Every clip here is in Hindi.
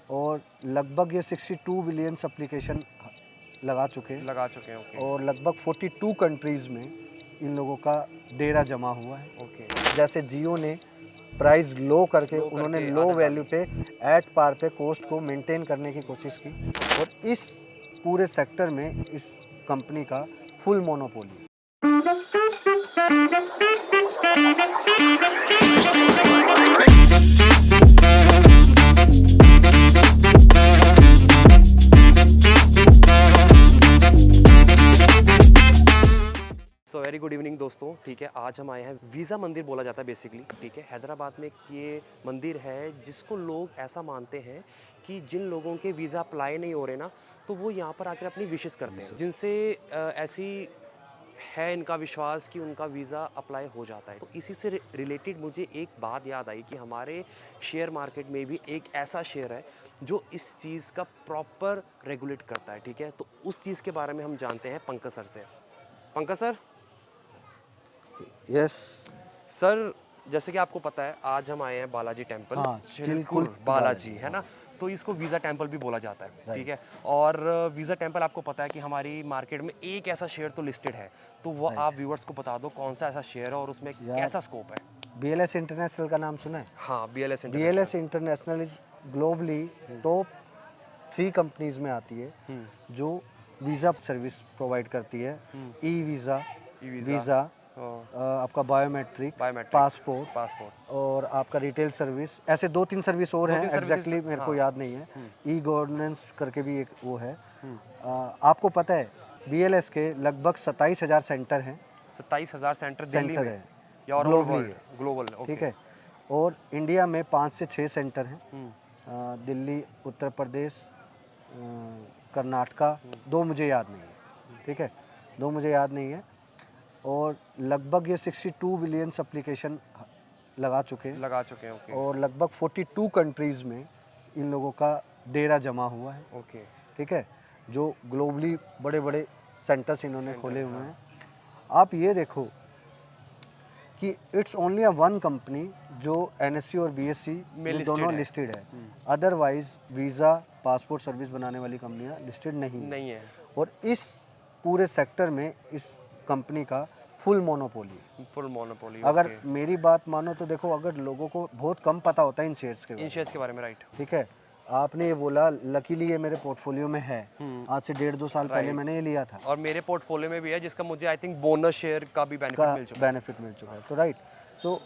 और लगभग ये 62 बिलियन एप्लीकेशन लगा चुके हैं ओके और लगभग 42 कंट्रीज़ में इन लोगों का डेरा जमा हुआ है। ओके। जैसे जियो ने प्राइस लो करके उन्होंने लो आदत वैल्यू डाली। पे एट पार पे कॉस्ट को मेंटेन करने की कोशिश की और इस पूरे सेक्टर में इस कंपनी का फुल मोनोपोली है। सो वेरी गुड इवनिंग दोस्तों। ठीक है, आज हम आए हैं, वीज़ा मंदिर बोला जाता है बेसिकली। ठीक है, हैदराबाद में ये मंदिर है जिसको लोग ऐसा मानते हैं कि जिन लोगों के वीज़ा अप्लाई नहीं हो रहे ना, तो वो यहाँ पर आकर अपनी विशेस करते हैं, जिनसे ऐसी है इनका विश्वास कि उनका वीज़ा अप्लाई हो जाता है। तो इसी से रिलेटेड मुझे एक बात याद आई कि हमारे शेयर मार्केट में भी एक ऐसा शेयर है जो इस चीज़ का प्रॉपर रेगुलेट करता है। ठीक है, तो उस चीज़ के बारे में हम जानते हैं पंकज सर से। पंकज सर। यस सर, जैसे कि आपको पता है आज हम आए हैं बालाजी टेम्पल। हाँ, चिलकुर चिलकुर बालाजी है हाँ, ना, तो इसको वीज़ा टेम्पल भी बोला जाता है। राइट। ठीक है, और वीज़ा टेम्पल आपको पता है कि हमारी मार्केट में एक ऐसा शेयर तो लिस्टेड है, तो वो राइट आप व्यूअर्स को बता दो कौन सा ऐसा शेयर है और उसमें यार, कैसा स्कोप है। BLS इंटरनेशनल का नाम सुना है? हाँ, BLS BLS international. International is globally top 3 companies में आती है जो वीज़ा सर्विस प्रोवाइड करती है। ई वीज़ा, वीज़ा, आपका बायोमेट्रिक, पासपोर्ट और आपका रिटेल सर्विस, ऐसे 2-3 सर्विस और हैं, एग्जैक्टली मेरे को याद नहीं है। ई गवर्नेंस करके भी एक वो है। आपको पता है BLS के लगभग 27,000 सेंटर हैं। 27,000 सेंटर दिल्ली में है या और ग्लोबली है, ग्लोबल। ठीक है। और इंडिया में 5 से 6 सेंटर हैं। दिल्ली, उत्तर प्रदेश, कर्नाटका, 2 मुझे याद नहीं है, ठीक है, 2 मुझे याद नहीं है। और लगभग ये 62 बिलियन एप्लीकेशन लगा चुके हैं ओके और लगभग 42 कंट्रीज़ में इन लोगों का डेरा जमा हुआ है, ओके। ठीक है, जो ग्लोबली बड़े बड़े सेंटर्स इन्होंने खोले हुए हैं। आप ये देखो कि इट्स ओनली वन कंपनी जो NSE और BSE में दोनों लिस्टेड है। अदरवाइज वीज़ा पासपोर्ट सर्विस बनाने वाली कंपनियां लिस्टेड नहीं है। और इस पूरे सेक्टर में इस कंपनी का फुल मोनोपोली। अगर मेरी बात मानो तो देखो, अगर लोगों को बहुत कम पता होता है इन शेयर्स के बारे में, राइट। ठीक है, आपने ये बोला, लकीली ये मेरे पोर्टफोलियो में है। आज से 1.5-2 साल पहले मैंने ये लिया था और मेरे पोर्टफोलियो में भी है, जिसका मुझे आई थिंक बोनस शेयर का भी बेनिफिट मिल चुका है। तो राइट, सो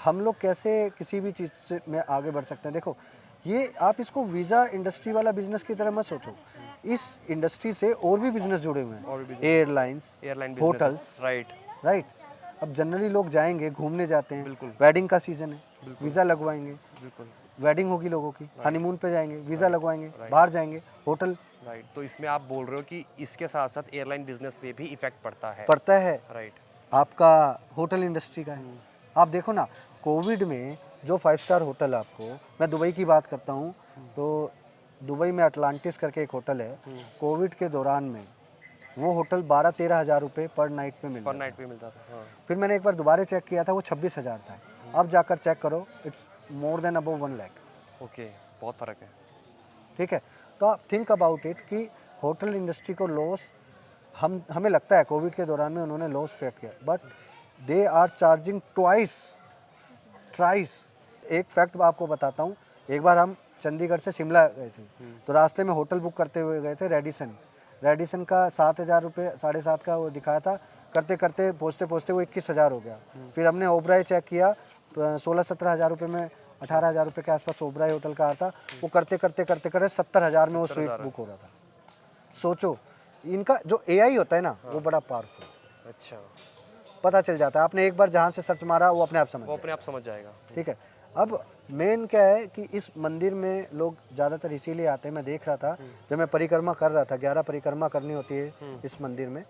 हम लोग कैसे किसी भी चीज़ से में आगे बढ़ सकते हैं। देखो, ये आप इसको वीज़ा इंडस्ट्री वाला बिजनेस की तरह मत सोचो। इस इंडस्ट्री से और भी बिजनेस जुड़े हुए हैं, एयरलाइंस, होटल्स, राइट। अब जनरली लोग जाएंगे, घूमने जाते हैं, वेडिंग का सीज़न है, वीज़ा लगवाएंगे, वेडिंग होगी लोगों की, हनीमून पे जाएंगे, वीज़ा लगवाएंगे, बाहर जाएंगे, होटल। राइट, तो इसमें आप बोल रहे हो कि इसके साथ साथ एयरलाइन बिजनेस पे भी इफेक्ट पड़ता है। राइट, आपका होटल इंडस्ट्री का है। आप देखो ना, कोविड में जो 5 स्टार होटल, आपको मैं दुबई की बात करता हूँ, तो दुबई में अटलांटिस करके एक होटल है। कोविड के दौरान में वो होटल 12-13 हज़ार रुपये पर नाइट पे मिलता था। फिर मैंने एक बार दोबारा चेक किया था, वो 26,000 था। अब जाकर चेक करो, it's more than above 1 lakh. Okay, बहुत फ़र्क है। ठीक है, तो आप थिंक अबाउट इट कि होटल इंडस्ट्री को लॉस, हमें लगता है कोविड के दौरान में उन्होंने लॉस फेस किया, बट दे आर चार्जिंग ट्राइस। एक फैक्ट आपको बताता हूँ, एक बार हम चंडीगढ़ से शिमला गए थे, तो रास्ते में होटल बुक करते हुए गए थे, रेडिसन का 7,000 रुपये, 7.5 का वो दिखाया था। करते करते पहुँचते पहुँचते वो 21,000 हो गया। फिर हमने ओबराय चेक किया, 16-17 हज़ार रुपये में, 18 हज़ार रुपये के आसपास ओबराय होटल का आता। वो करते करते 70,000 में वो स्वीट बुक हो रहा था। सोचो, इनका जो AI होता है ना, वो बड़ा पावरफुल। अच्छा, पता चल जाता है, आपने एक बार जहाँ से सर्च मारा वो अपने आप समझ जाएगा। ठीक है। अब मेन क्या है कि इस मंदिर में लोग ज़्यादातर इसीलिए आते हैं। मैं देख रहा था जब मैं परिक्रमा कर रहा था, 11 परिक्रमा करनी होती है इस मंदिर में,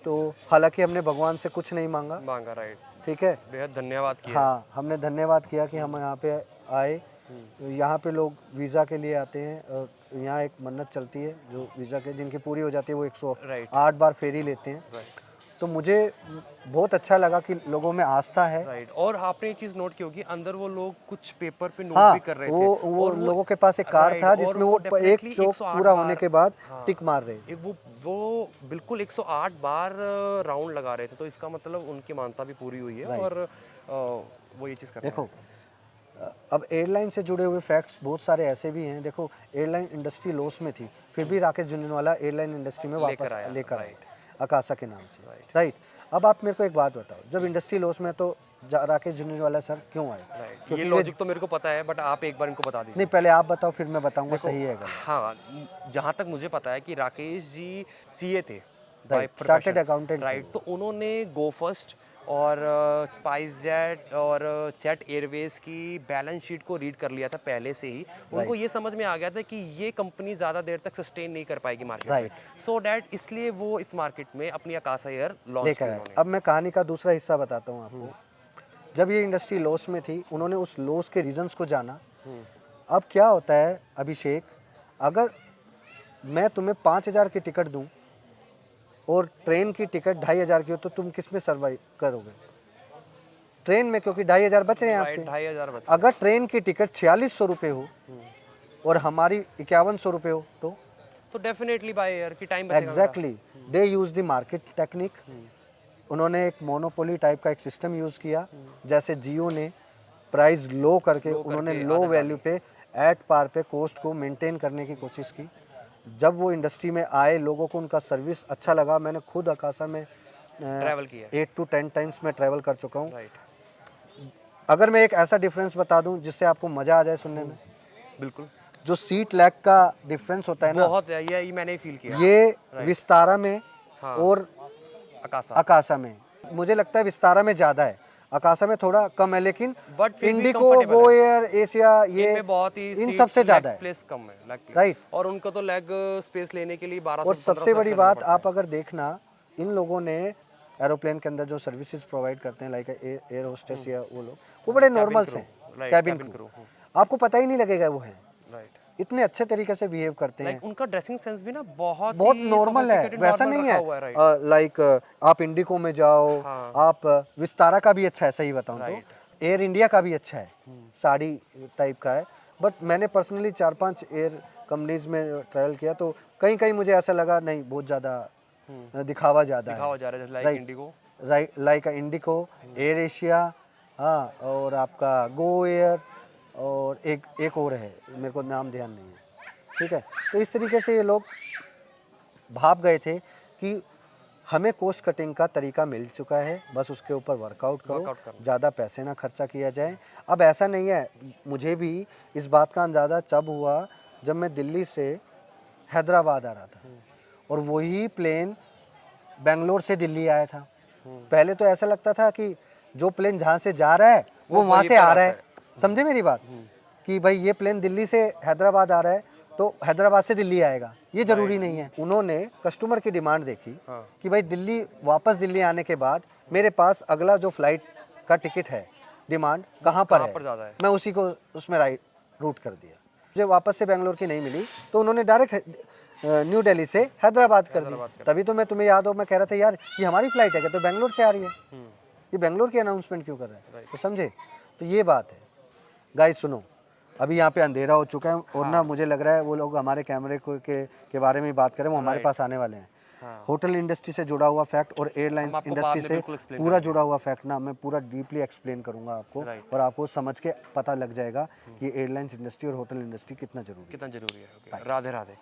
तो हालांकि हमने भगवान से कुछ नहीं मांगा, राइट, ठीक है, बेहद धन्यवाद किया। हाँ, हमने धन्यवाद किया कि हम यहाँ पे आए। यहाँ पे लोग वीज़ा के लिए आते हैं और यहाँ एक मन्नत चलती है जो वीज़ा के जिनकी पूरी हो जाती है, वो 108 बार फेरी लेते हैं। तो मुझे बहुत अच्छा लगा कि लोगों में आस्था है। राइट। और आपने एक चीज़ नोट की होगी, अंदर वो लोग कुछ पेपर पे नोट हाँ, भी कर रहे थे, वो और लोगों के पास एक कार्ड राइट, था और जिसमें वो वो एक डेफिनेटली चौक 108 पूरा होने बार, के बाद हाँ, टिक मार रहे थे। वो बिल्कुल 108 बार राउंड लगा रहे थे, तो इसका मतलब उनकी मानता भी पूरी हुई है, राइट। और वो ये चीज़ कर रहे देखो हैं। अब एयरलाइन से जुड़े हुए फैक्ट्स बहुत सारे ऐसे भी हैं। देखो एयरलाइन इंडस्ट्री लॉस में थी, फिर भी राकेश झुनझुनवाला एयरलाइन इंडस्ट्री में वापस आया, लेकर आए, राइट। अकाशा के नाम से। राइट। राइट। अब आप मेरे को एक बात बताओ, जब इंडस्ट्री लॉस में तो राकेश झुनझुनवाला सर क्यों आए? राइट, ये क्योंकि वे, लॉजिक तो मेरे को पता है, बट आप एक बार इनको बता नहीं दीजिए। पहले आप बताओ फिर मैं बताऊंगा देखो, सही है गलत। हाँ, जहाँ तक मुझे पता है कि राकेश जी सीए थे by right, chartered profession, accountant थे राइट। वो। तो उन्होंने गो फर्स्ट और स्पाइस जेट और जेट एयरवेज की बैलेंस शीट को रीड कर लिया था पहले से ही। उनको राइट। ये समझ में आ गया था कि ये कंपनी ज़्यादा देर तक सस्टेन नहीं कर पाएगी मार्केट में, राइट। सो डैट इसलिए वो इस मार्केट में अपनी अकाशा एयर लॉन्च की लेकर आए। उन्होंने। अब मैं कहानी का दूसरा हिस्सा बताता हूँ आपको। जब ये इंडस्ट्री लॉस में थी, उन्होंने उस लॉस के रीजंस को जाना। अब क्या होता है अभिषेक, अगर मैं तुम्हें 5,000 की टिकट दूं और ट्रेन की टिकट 2,500 की हो, तो तुम किस में सर्वाइव करोगे? ट्रेन में, क्योंकि 2,500 बच रहे हैं राइट, आपके। 2,500 बच अगर ट्रेन की टिकट 4,600 रुपये हो और हमारी 5,100 रुपये हो तो डेफिनेटली बाय एयर की टाइम बचेगा मेरा। Exactly they use the market technique. उन्होंने एक मोनोपोली टाइप का एक सिस्टम यूज़ किया, जैसे जियो ने प्राइस लो करके उन्होंने लो आदत वैल्यू पे एट पार पे कॉस्ट को मेंटेन करने की कोशिश की। जब वो इंडस्ट्री में आए, लोगों को उनका सर्विस अच्छा लगा। मैंने खुद अकाशा में ट्रैवल किया है। 8 to 10 टाइम्स मैं ट्रैवल कर चुका हूँ। राइट। अगर मैं एक ऐसा डिफरेंस बता दूं जिससे आपको मज़ा आ जाए सुनने में, बिल्कुल। जो सीट लैग का डिफरेंस होता है ना, बहुत है, ये मैंने फील किया। ये राइट। विस्तारा में हाँ। और अकाशा। अकाशा में, मुझे लगता है विस्तारा में ज़्यादा है, अकाशा में थोड़ा कम है। लेकिन बट फिर भी इंडिको, कंफर्टेबल गो है। एयर, एशिया, ये इनमें बहुत ही इन सीट सबसे ज़्यादा लेग है। स्पेस कम है, राइट। और उनका तो लेग स्पेस लेने के लिए 1200 और सबसे 1500 बड़ी एक्स्ट्रा देना बात पड़ता आप है। अगर देखना, इन लोगों ने एरोप्लेन के अंदर जो सर्विसेज प्रोवाइड करते हैं, लाइक एयर होस्टेस या वो लोग, वो बड़े नॉर्मल्स हैं। Right, cabin cabin crew, crew. आपको पता ही नहीं लगेगा वो हैं, राइट। इतने अच्छे तरीके से बिहेव करते हैं। लाइक उनका ड्रेसिंग सेंस भी ना बहुत बहुत ही नॉर्मल है, सोफिस्टिकेटेड, वैसा नॉर्मल नहीं रखा है। हुआ है। राइट। लाइक आप इंडिको में जाओ, हाँ। आप विस्तारा का भी अच्छा है, सही बताऊं तो राइट। एयर इंडिया का भी अच्छा है, साड़ी टाइप का है। बट मैंने पर्सनली 4-5 एयर कंपनीज में ट्रैवल किया, तो कहीं कहीं मुझे ऐसा लगा नहीं, बहुत ज़्यादा दिखावा ज़्यादा है। दिखावा जा रहा है, like right. IndiGo. Right, like IndiGo, AirAsia, हाँ, और आपका गो एयर, और एक और है, मेरे को नाम ध्यान नहीं है। ठीक है, तो इस तरीके से ये लोग भाप गए थे कि हमें कॉस्ट कटिंग का तरीका मिल चुका है, बस उसके ऊपर वर्कआउट करो, वर्कआउट करना। ज़्यादा पैसे ना खर्चा किया जाए। अब ऐसा नहीं है, मुझे भी इस बात का अंदाज़ा तब हुआ जब मैं दिल्ली से हैदराबाद आ रहा था, और वही प्लेन बेंगलोर से दिल्ली आया था। पहले तो ऐसा लगता था कि जो प्लेन जहाँ से जा रहा है वो वहाँ वहीं से पर आ रहा आता है। समझे मेरी बात, कि भाई ये प्लेन दिल्ली से हैदराबाद आ रहा है तो हैदराबाद से दिल्ली आएगा, ये ज़रूरी नहीं है। उन्होंने कस्टमर की डिमांड देखी हाँ। कि भाई दिल्ली, वापस दिल्ली आने के बाद मेरे पास अगला जो फ्लाइट का टिकट है, डिमांड कहाँ पर है, ज़्यादा है। मैं उसी को उसमें रूट कर दिया। मुझे वापस से बेंगलोर की नहीं मिली, तो उन्होंने डायरेक्ट न्यू दिल्ली से हैदराबाद कर दी। तभी तो मैं, तुम्हें याद हो, मैं कह रहा था यार ये हमारी फ्लाइट है क्या, तो बेंगलोर से आ रही है, ये बेंगलोर की अनाउंसमेंट क्यों कर रहा है, तो समझे। तो ये बात है गाइस। सुनो, अभी यहाँ पे अंधेरा हो चुका है, और ना मुझे लग रहा है वो लोग हमारे कैमरे के बारे में ही बात करें, वो हमारे पास आने वाले हैं। हाँ। होटल इंडस्ट्री से जुड़ा हुआ फैक्ट और एयरलाइंस आपको इंडस्ट्री बाद में से बिल्कुल explain पूरा जुड़ा हुआ फैक्ट ना मैं पूरा डीपली एक्सप्लेन करूंगा आपको, Right. और आपको समझ के पता लग जाएगा कि एयरलाइंस इंडस्ट्री और होटल इंडस्ट्री कितना जरूरी है। कितना जरूरी है। राधे राधे।